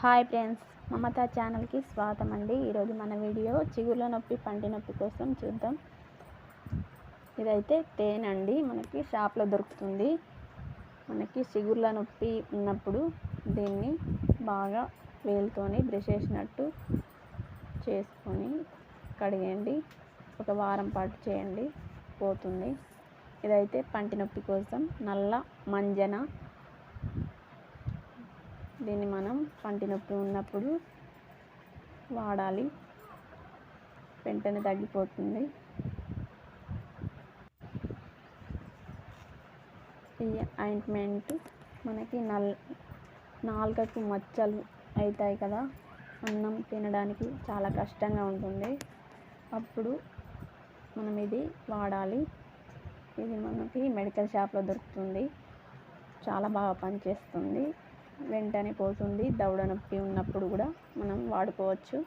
Hi friends, మమత ఛానల్కి స్వాగతం అండి. ఈరోజు మన వీడియో చిగుర్ల నొప్పి, పంటి నొప్పి కోసం చూద్దాం. ఇదైతే తేనె అండి, మనకి షాప్లో దొరుకుతుంది. మనకి చిగుర్ల నొప్పి ఉన్నప్పుడు దీన్ని బాగా వేలుతోని బ్రష్ చేసినట్టు చేసుకొని కడిగండి. ఒక వారం పాటు చేయండి, పోతుంది. ఇదైతే పంటి నొప్పి కోసం నల్ల మంజన. దీన్ని మనం పంటి నొప్పి ఉన్నప్పుడు వాడాలి, వెంటనే తగ్గిపోతుంది. ఈ ఆయింట్మెంట్ మనకి నాలుకకు మచ్చలు అవుతాయి కదా, అన్నం తినడానికి చాలా కష్టంగా ఉంటుంది. అప్పుడు మనం ఇది వాడాలి. ఇది మనకి మెడికల్ షాప్లో దొరుకుతుంది. చాలా బాగా పనిచేస్తుంది, వెంటనే పోతుంది. దవడ నొప్పి ఉన్నప్పుడు కూడా మనం వాడుకోవచ్చు.